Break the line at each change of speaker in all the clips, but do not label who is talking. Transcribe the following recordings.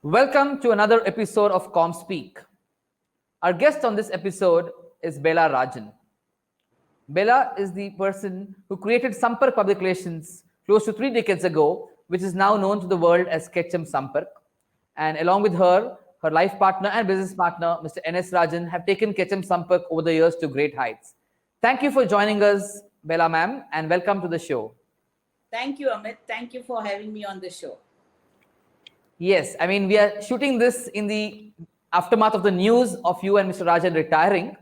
Welcome to another episode of ComSpeak. Our guest on this episode is Bela Rajan. Bela is the person who created Sampark Public Relations close to 3 decades ago, which is now known to the world as Ketchum Sampark. And along with her, her life partner and business partner, Mr. N.S. Rajan, have taken Ketchum Sampark over the years to great heights. Thank you for joining us, Bela ma'am, and welcome to the show.
Thank you, Amith. Thank you for having me on the show.
Yes, I mean, we are shooting this in the aftermath of the news of you and Mr. Rajan retiring,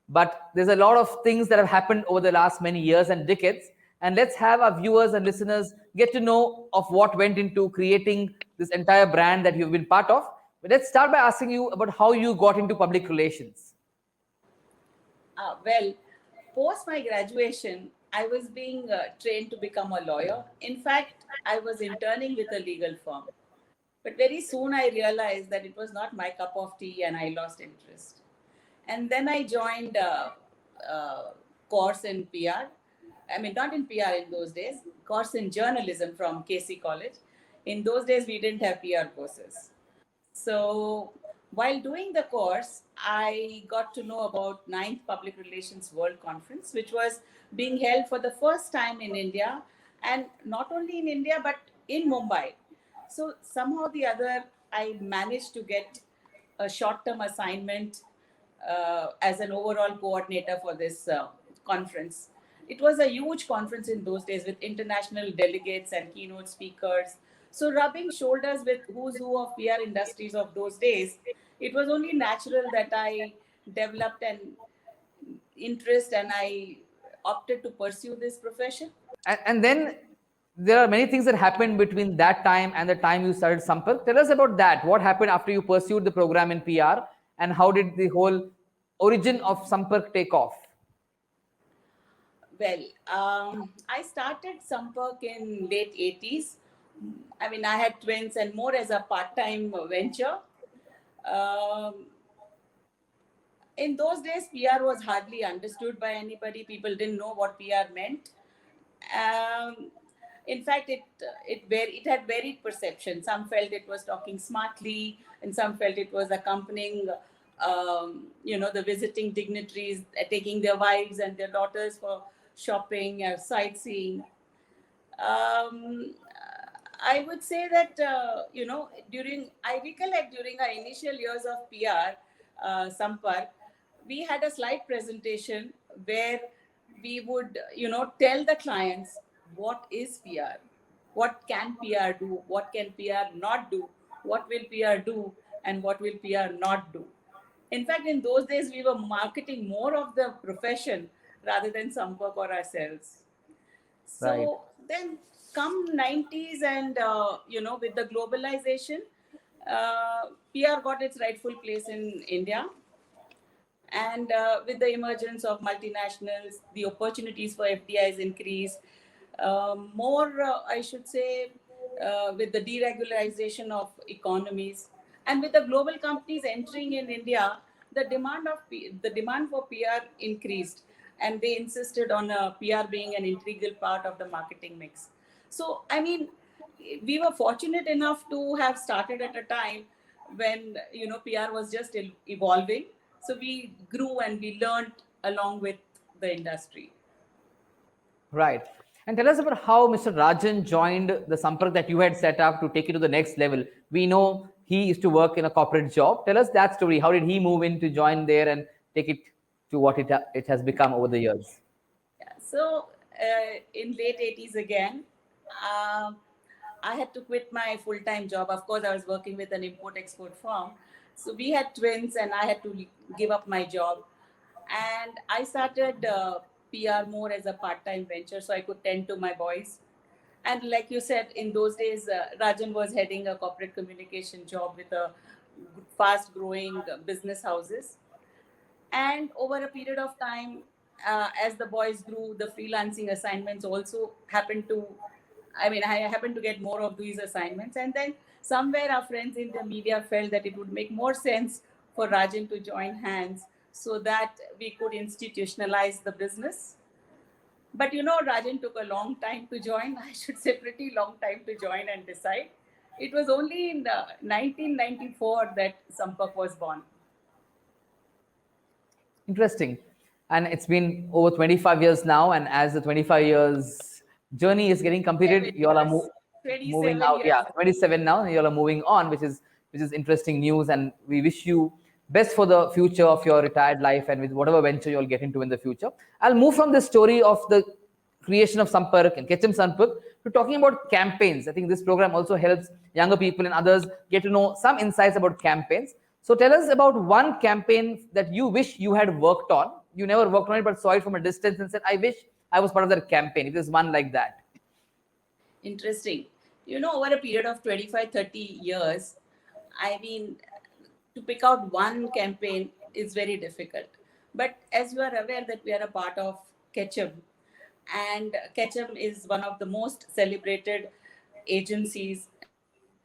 but there's a lot of things that have happened over the last many years and decades. And let's have our viewers and listeners get to know of what went into creating this entire brand that you've been part of. But let's start by asking you about how you got into public relations.
Well, post my graduation, I was being trained to become a lawyer. In fact, I was interning with a legal firm. But very soon I realized that it was not my cup of tea and I lost interest. And then I joined a course in PR. I mean, not in PR in those days, course in journalism from KC College. In those days, we didn't have PR courses. So while doing the course, I got to know about Ninth Public Relations World Conference, which was being held for the first time in India, and not only in India, but in Mumbai. So somehow the other, I managed to get a short-term assignment as an overall coordinator for this conference. It was a huge conference in those days with international delegates and keynote speakers. So rubbing shoulders with who's who of PR industries of those days, it was only natural that I developed an interest and I opted to pursue this profession.
And then there are many things that happened between that time and the time you started Sampark. Tell us about that. What happened after you pursued the program in PR, and how did the whole origin of Sampark take off?
Well, I started Sampark in late 80s. I mean, I had twins and more as a part-time venture. Um, in those days, PR was hardly understood by anybody. People didn't know what PR meant. Um, in fact, it had varied perception. Some felt it was talking smartly, and some felt it was accompanying, the visiting dignitaries, taking their wives and their daughters for shopping or sightseeing. Um, I would say that during I recollect during our initial years of PR, Sampark, we had a slide presentation where we would tell the clients what is PR, what can PR do, what can PR not do, what will PR do, and what will PR not do. In fact, in those days, we were marketing more of the profession rather than Sampark or ourselves.
Right.
So then come 90s and, with the globalization, PR got its rightful place in India. And with the emergence of multinationals, the opportunities for FDIs increased. I should say, with the deregularization of economies and with the global companies entering in India, the demand for PR increased, and they insisted on PR being an integral part of the marketing mix. So, I mean, we were fortunate enough to have started at a time when PR was just evolving. So we grew and we learned along with the industry.
Right. And tell us about how Mr. Rajan joined the Sampark that you had set up to take it to the next level. We know he used to work in a corporate job. Tell us that story. How did he move in to join there and take it to what it has become over the years?
Yeah. So in late 80s again, um, I had to quit my full-time job. Of course, I was working with an import-export firm. So we had twins and I had to give up my job. And I started PR more as a part-time venture so I could tend to my boys. And like you said, in those days, Rajan was heading a corporate communication job with a fast-growing business houses. And over a period of time, as the boys grew, the freelancing assignments also happened to, I happened to get more of these assignments. And then somewhere our friends in the media felt that it would make more sense for Rajan to join hands so that we could institutionalize the business. But Rajan took a long time to join. I should say pretty long time to join and decide. It was only in 1994 that Sampak was born.
Interesting. And it's been over 25 years now. And as the 25 years journey is getting completed,
7
you all are
years.
moving
27
out.
years.
Yeah, 27 now, and you all are moving on, which is interesting news. And we wish you best for the future of your retired life and with whatever venture you'll get into in the future. I'll move from the story of the creation of Sampark and Ketchum Sampark to talking about campaigns. I think this program also helps younger people and others get to know some insights about campaigns. So tell us about one campaign that you wish you had worked on. You never worked on it, but saw it from a distance and said, I wish I was part of that campaign. If there's one like that.
Interesting. Over a period of 25, 30 years, I mean, to pick out one campaign is very difficult. But as you are aware that we are a part of Ketchum, and Ketchum is one of the most celebrated agencies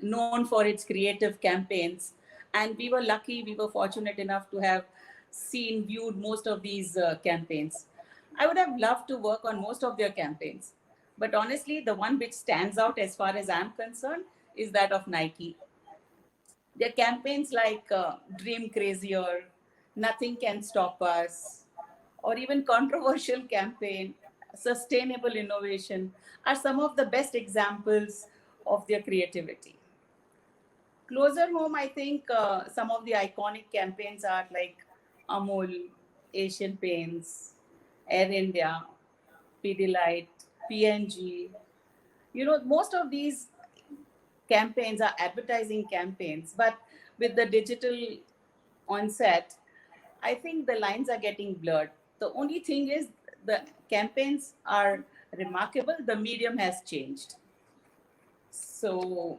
known for its creative campaigns. And we were lucky, we were fortunate enough to have seen, viewed most of these campaigns. I would have loved to work on most of their campaigns. But honestly, the one which stands out as far as I'm concerned is that of Nike. Their campaigns like Dream Crazier, Nothing Can Stop Us, or even controversial campaign, Sustainable Innovation, are some of the best examples of their creativity. Closer home, I think some of the iconic campaigns are like Amul, Asian Paints, Air India, Pidilite, PNG. Most of these campaigns are advertising campaigns, but with the digital onset, I think the lines are getting blurred. The only thing is the campaigns are remarkable, the medium has changed. So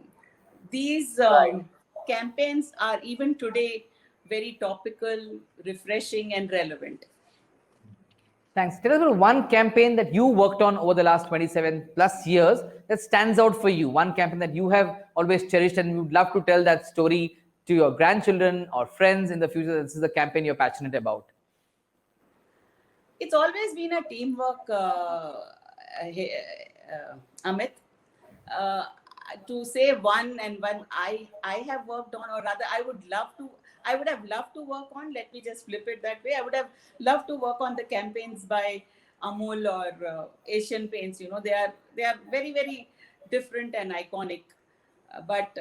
these
Right.
campaigns are even today very topical, refreshing, and relevant.
Thanks. Tell us about one campaign that you worked on over the last 27 plus years that stands out for you. One campaign that you have always cherished and you would love to tell that story to your grandchildren or friends in the future. This is a campaign you're passionate about.
It's always been a teamwork, Amit. Uh, to say one and one I have worked on, or rather, I would have loved to work on. Let me just flip it that way. I would have loved to work on the campaigns by Amul or Asian Paints. They are very very different and iconic, but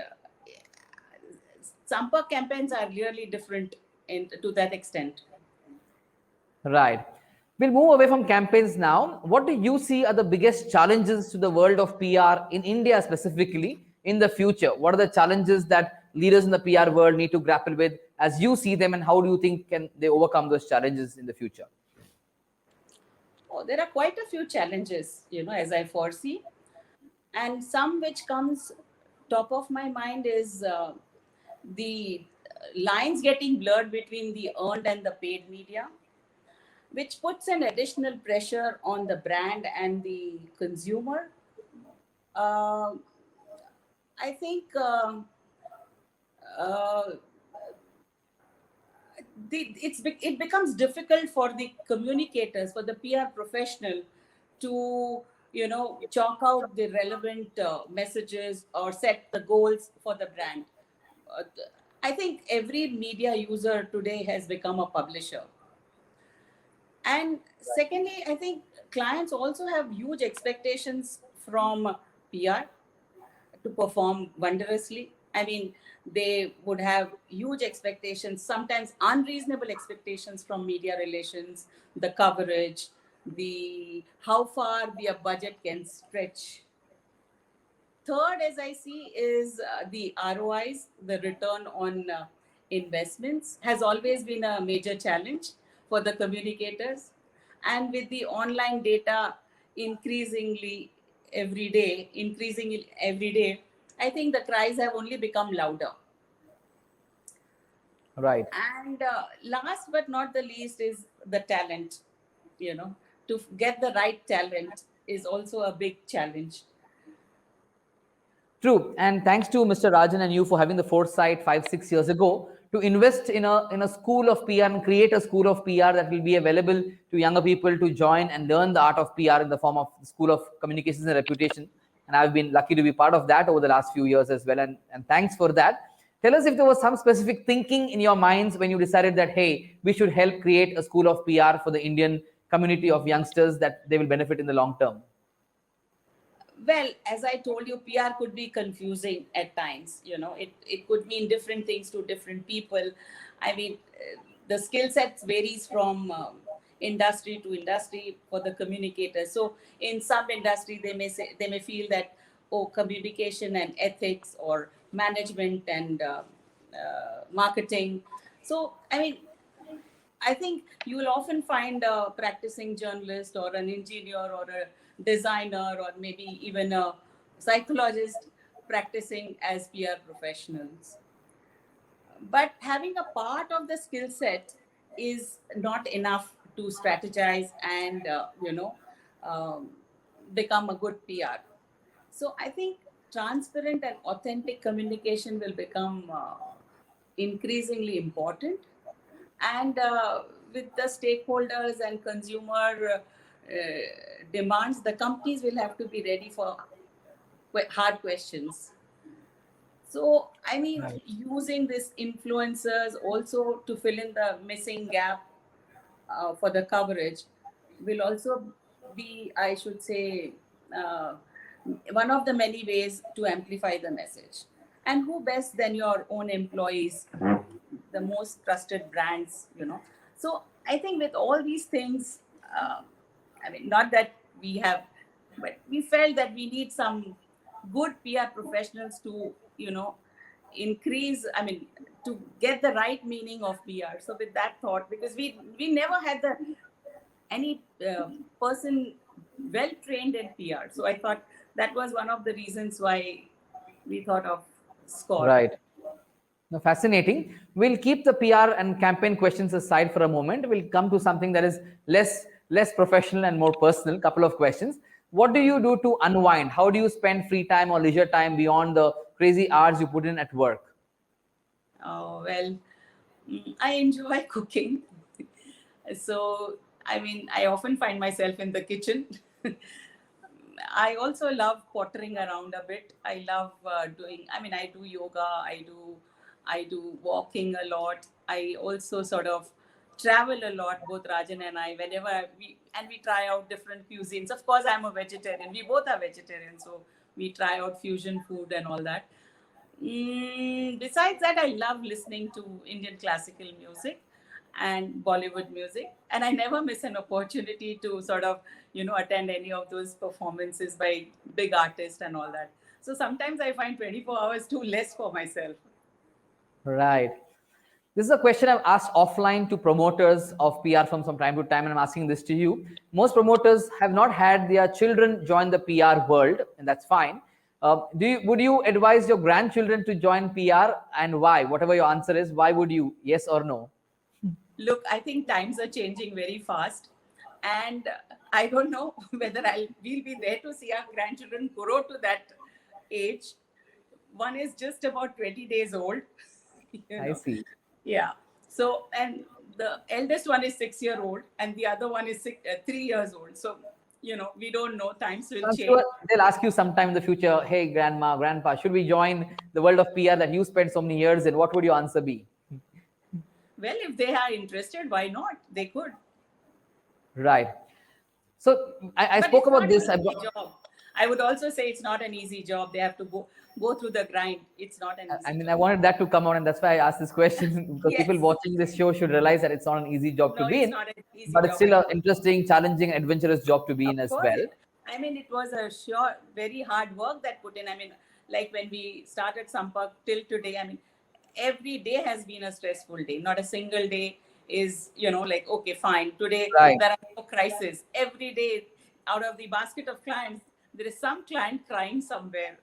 Sampak campaigns are really different to that extent.
Right. We'll move away from campaigns now. What do you see are the biggest challenges to the world of PR in India specifically in the future? What are the challenges that leaders in the PR world need to grapple with as you see them, and how do you think can they overcome those challenges in the future?
Oh, there are quite a few challenges, as I foresee. And some which comes top of my mind is the lines getting blurred between the earned and the paid media, which puts an additional pressure on the brand and the consumer. Uh, I think uh, it becomes difficult for the communicators, for the PR professional, to chalk out the relevant messages or set the goals for the brand. Uh, I think every media user today has become a publisher. And secondly, I think clients also have huge expectations from PR to perform wondrously. I mean, they would have huge expectations, sometimes unreasonable expectations from media relations, the coverage, the how far their budget can stretch. Third, as I see, is the ROIs, the return on investments, has always been a major challenge for the communicators. And with the online data increasing every day, I think the cries have only become louder.
Right.
And last but not the least is the talent. To get the right talent is also a big challenge.
True. And thanks to Mr. Rajan and you for having the foresight 5, 6 years ago to invest in a school of PR and create a school of PR that will be available to younger people to join and learn the art of PR in the form of the School of Communications and Reputation. and I've been lucky to be part of that over the last few years as well. And thanks for that. Tell us if there was some specific thinking in your minds when you decided that, hey, we should help create a school of PR for the Indian community of youngsters that they will benefit in the long term.
Well, as I told you, PR could be confusing at times. It could mean different things to different people. I mean, the skill sets varies from industry to industry for the communicators. So in some industry, they may feel that, oh, communication and ethics or management and marketing. So I mean, I think you will often find a practicing journalist or an engineer or a designer or maybe even a psychologist practicing as PR professionals. But having a part of the skill set is not enough to strategize and, um, become a good PR. So I think transparent and authentic communication will become increasingly important, and with the stakeholders and consumer demands, the companies will have to be ready for hard questions. So I mean, using these influencers also to fill in the missing gap for the coverage will also be, I should say, uh, one of the many ways to amplify the message. And who best than your own employees, the most trusted brands. So I think with all these things, I mean, not that we have, but we felt that we need some good PR professionals to, increase, I mean, to get the right meaning of PR. So with that thought, because we never had any person well trained in PR. So I thought that was one of the reasons why we thought of SCORE.
Right. Now, fascinating. We'll keep the PR and campaign questions aside for a moment. We'll come to something that is less professional and more personal. Couple of questions. What do you do to unwind? How do you spend free time or leisure time beyond the crazy hours you put in at work?
Oh, well, I enjoy cooking. So, I mean, I often find myself in the kitchen. I also love pottering around a bit. I love I do yoga, I do walking a lot. I also sort of travel a lot, both Rajan and I, whenever we try out different cuisines. Of course, I'm a vegetarian. We both are vegetarians, so we try out fusion food and all that. Besides that, I love listening to Indian classical music and Bollywood music, and I never miss an opportunity to sort of, attend any of those performances by big artists and all that. So sometimes I find 24 hours too less for myself.
Right. This is a question I've asked offline to promoters of PR from time to time, and I'm asking this to you. Most promoters have not had their children join the PR world, and that's fine. Would you advise your grandchildren to join PR, and why? Whatever your answer is, why would you? Yes or no?
Look, I think times are changing very fast, and I don't know whether we'll be there to see our grandchildren grow to that age. One is just about 20 days old.
I see.
Yeah. So, and the eldest one is 6 year old, and the other one is 3 years old. So, we don't know. Times will
I'm
change.
sure they'll ask you sometime in the future, hey, grandma, grandpa, should we join the world of PR that you spent so many years in? What would your answer be?
Well, if they are interested, why not? They could.
Right. So I
But
spoke
it's
about
not
this.
an easy job. I would also say it's not an easy job. They have to go through the grind. It's not an easy job.
I wanted that to come out, and that's why I asked this question because
Yes.
people watching this show should realize that it's not an easy job to
No,
be
it's
in,
not an easy
but it's
job
still
at
an
all.
interesting, challenging, adventurous job to be in
Of
as
course.
well.
I mean, it was a very hard work that put in. I mean, like when we started Sampark till today, I mean, every day has been a stressful day. Not a single day is, like, okay, fine. Today,
Right.
there are no crises. Every day, out of the basket of clients, there is some client crying somewhere.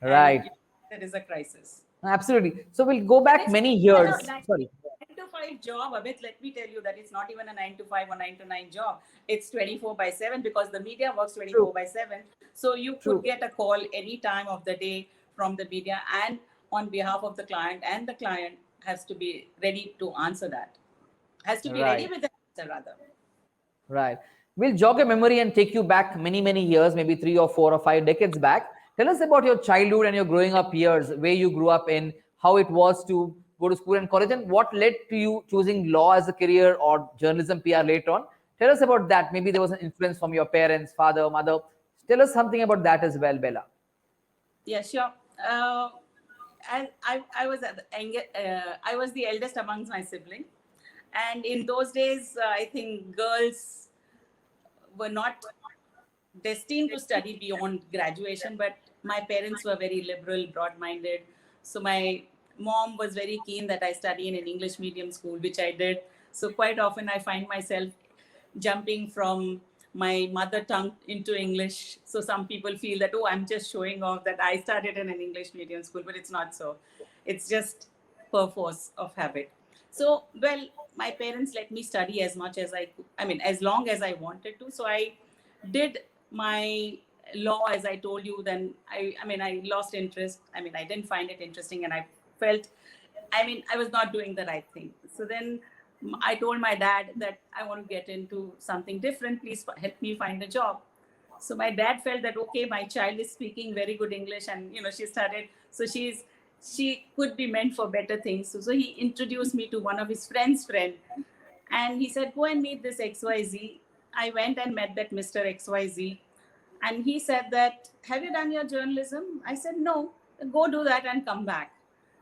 And
Right.
there is a crisis.
Absolutely. So we'll go
And
back
it's
many
not
years.
a nine
Sorry.
to 5 job, Amith. Let me tell you that it's not even a 9 to 5 or 9 to 9 job. It's 24/7 because the media works
True.
24/7. So you
True.
could get a call any time of the day from the media and on behalf of the client, and the client has to be ready to answer that. Has to be ready
Right.
with the answer, rather.
Right. We'll jog your memory and take you back many, many years, maybe 3 or 4 or 5 decades back. Tell us about your childhood and your growing up years, where you grew up in, how it was to go to school and college, and what led to you choosing law as a career or journalism PR later on. Tell us about that. Maybe there was an influence from your parents, father, mother. Tell us something about that as well, Bela.
Yeah, sure. Uh, I was I was the eldest amongst my siblings, and in those days, I think girls were not destined to study beyond graduation, but my parents were very liberal, broad minded. So my mom was very keen that I study in an English medium school, which I did. So quite often I find myself jumping from my mother tongue into English. So some people feel that, oh, I'm just showing off that I started in an English medium school, but it's not so. It's just per force of habit. So, well, my parents let me study as much as I could, I mean, as long as I wanted to. So I did my law, as I told you. Then I mean, I lost interest. I mean, I didn't find it interesting, and I felt, I mean, I was not doing the right thing. So then I told my dad that I want to get into something different. Please help me find a job. So my dad felt that, okay, my child is speaking very good English, and she started. So she could be meant for better things. So he introduced me to one of his friend, and he said, go and meet this XYZ. I went and met that Mr. XYZ, and he said that, have you done your journalism? I said, no. Go do that and come back.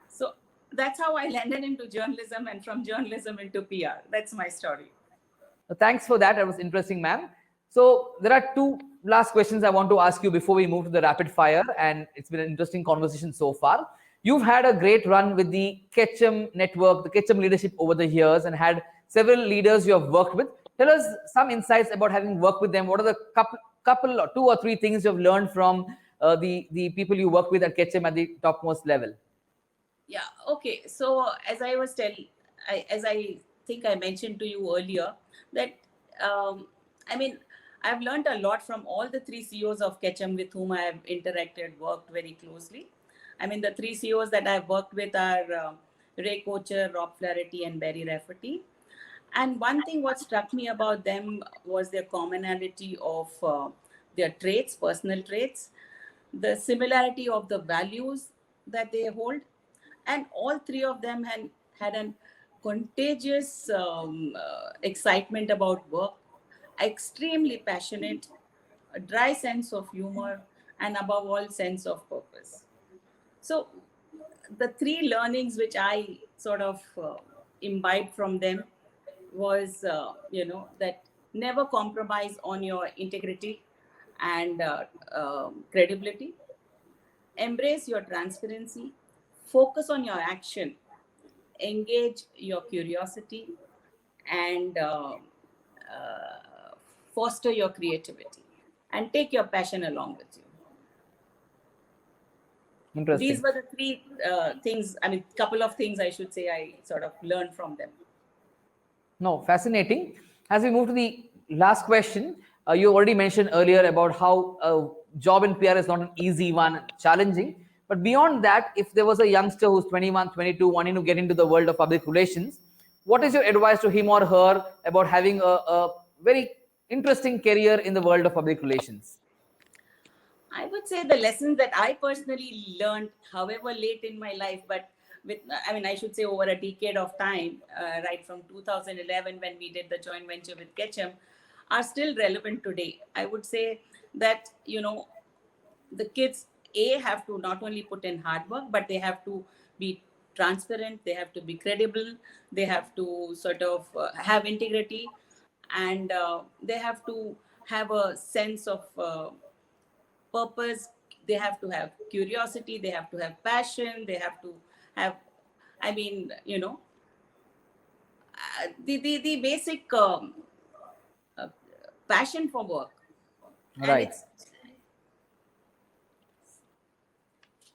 So that's how I landed into journalism, and from journalism into PR. That's my story.
Thanks for that. That was interesting, ma'am. So there are two last questions I want to ask you before we move to the rapid fire, and it's been an interesting conversation so far. You've had a great run with the Ketchum network, the Ketchum leadership over the years, and had several leaders you have worked with. Tell us some insights about having worked with them. What are the couple or two or three things you've learned from the people you work with at Ketchum at the topmost level?
Yeah. Okay. So as I was telling, as I think I mentioned to you earlier, that I mean, I've learned a lot from all the three CEOs of Ketchum with whom I have interacted, worked very closely. I mean, the three CEOs that I've worked with are Ray Kocher, Rob Flaherty, and Barry Rafferty. And one thing what struck me about them was their commonality of their traits, personal traits, the similarity of the values that they hold, and all three of them had an contagious excitement about work, extremely passionate, a dry sense of humor, and above all, sense of purpose. So the three learnings which I sort of imbibed from them was, that never compromise on your integrity and credibility. Embrace your transparency, focus on your action, engage your curiosity, and foster your creativity, and take your passion along with you. These
Interesting.
were the three things, I mean, couple of things I should say I sort of learned from them.
No, fascinating. As we move to the last question, you already mentioned earlier about how a job in PR is not an easy one, challenging. But beyond that, if there was a youngster who's 21, 22, wanting to get into the world of public relations, what is your advice to him or her about having a very interesting career in the world of public relations?
I would say the lessons that I personally learned, however late in my life, but with, I mean, I should say over a decade of time, right from 2011 when we did the joint venture with Ketchum, are still relevant today. I would say that, the kids, have to not only put in hard work, but they have to be transparent, they have to be credible, they have to sort of have integrity, and they have to have a sense of purpose. They have to have curiosity, they have to have passion, they have to have, I mean, the basic uh, passion for work. And
Right.
it's,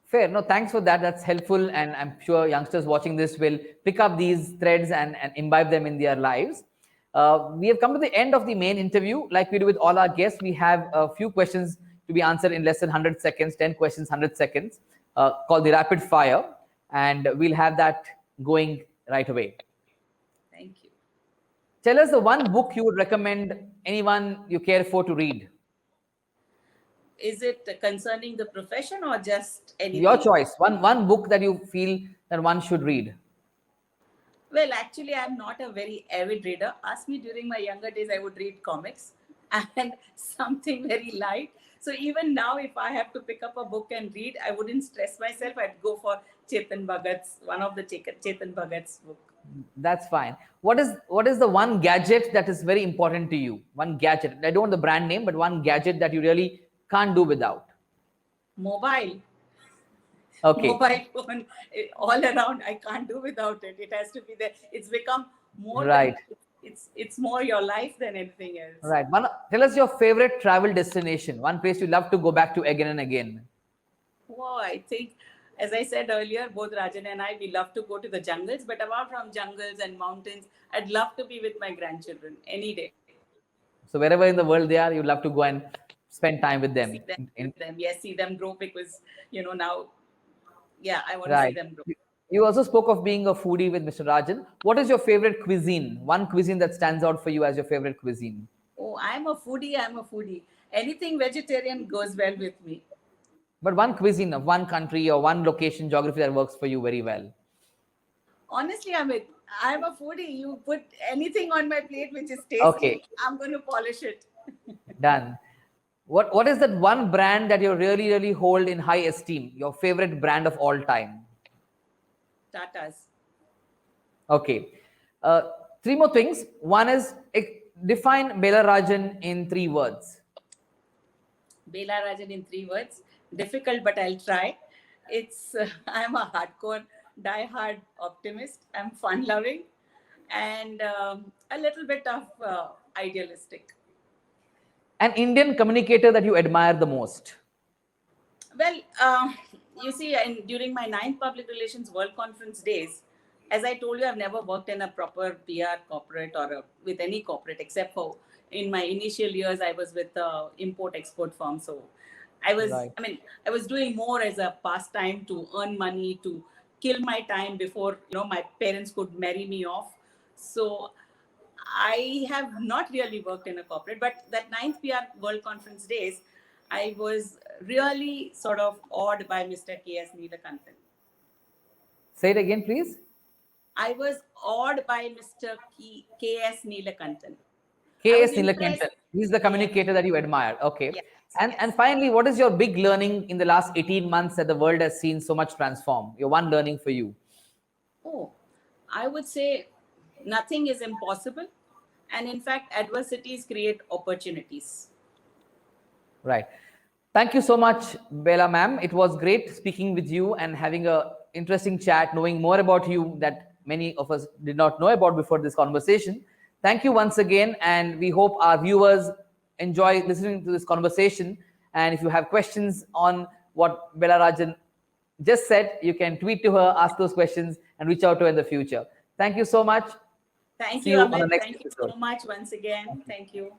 Fair. No, thanks for that. That's helpful. And I'm sure youngsters watching this will pick up these threads and imbibe them in their lives. We have come to the end of the main interview. Like we do with all our guests, we have a few questions to be answered in less than 100 seconds, 10 questions, 100 seconds, called the rapid fire. And we'll have that going right away.
thank you.
Tell us the one book you would recommend anyone you care for to read.
Is it concerning the profession or just anything?
Your choice. One book that you feel that one should read.
Well, actually, I'm not a very avid reader. Ask me during my younger days, I would read comics and something very light. So even now, if I have to pick up a book and read, I wouldn't stress myself. I'd go for Chetan Bhagat's, one of the Chetan Bhagat's book.
That's fine. What is the one gadget that is very important to you? One gadget. I don't want the brand name, but one gadget that you really can't do without.
Mobile.
Okay.
Mobile phone all around. I can't do without it. It has to be there. It's become more
Right.
than it's more your life than anything else.
Right. Tell us your favorite travel destination. One place you love to go back to again and again.
Wow, I think, as I said earlier, both Rajan and I, we love to go to the jungles. But apart from jungles and mountains, I'd love to be with my grandchildren any day.
So wherever in the world they are, you love to go and spend time with them.
Yes, see them grow, because now, yeah, I want to
Right.
see them grow.
You also spoke of being a foodie with Mr. Rajan. What is your favorite cuisine? One cuisine that stands out for you as your favorite cuisine?
Oh, I'm a foodie. Anything vegetarian goes well with me.
But one cuisine of one country or one location, geography that works for you very well.
Honestly, I'm a foodie. You put anything on my plate which is tasty,
Okay.
I'm going to polish it.
Done. What is that one brand that you really, really hold in high esteem? Your favorite brand of all time?
Tatas.
Okay. Three more things. One is define Bela Rajan in 3 words.
Bela Rajan in 3 words. Difficult, but I'll try. I'm a hardcore, die-hard optimist. I'm fun-loving and a little bit of idealistic.
An Indian communicator that you admire the most?
Well, you see, during my 9th Public Relations World Conference days, as I told you, I've never worked in a proper PR corporate or with any corporate, except for in my initial years, I was with the import-export firm. So I was doing more as a pastime to earn money, to kill my time before, my parents could marry me off. So I have not really worked in a corporate, but that 9th PR World Conference days, I was really sort of awed by Mr. K.S. Neelakantan.
Say it again, please.
I was awed by Mr. K.S. Neelakantan.
K.S. Neelakantan. He's the communicator that you admire. Okay.
Yes.
And finally, what is your big learning in the last 18 months that the world has seen so much transform? Your one learning for you?
Oh, I would say nothing is impossible. And in fact, adversities create opportunities.
Right. Thank you so much, Bela ma'am. It was great speaking with you and having a interesting chat, knowing more about you that many of us did not know about before this conversation. Thank you once again, and we hope our viewers enjoy listening to this conversation. And if you have questions on what Bela Rajan just said, you can tweet to her, ask those questions, and reach out to her in the future. Thank you so much.
Thank
See
you,
you on the
Amith.
next
Thank you
episode.
so much once again. Thank you.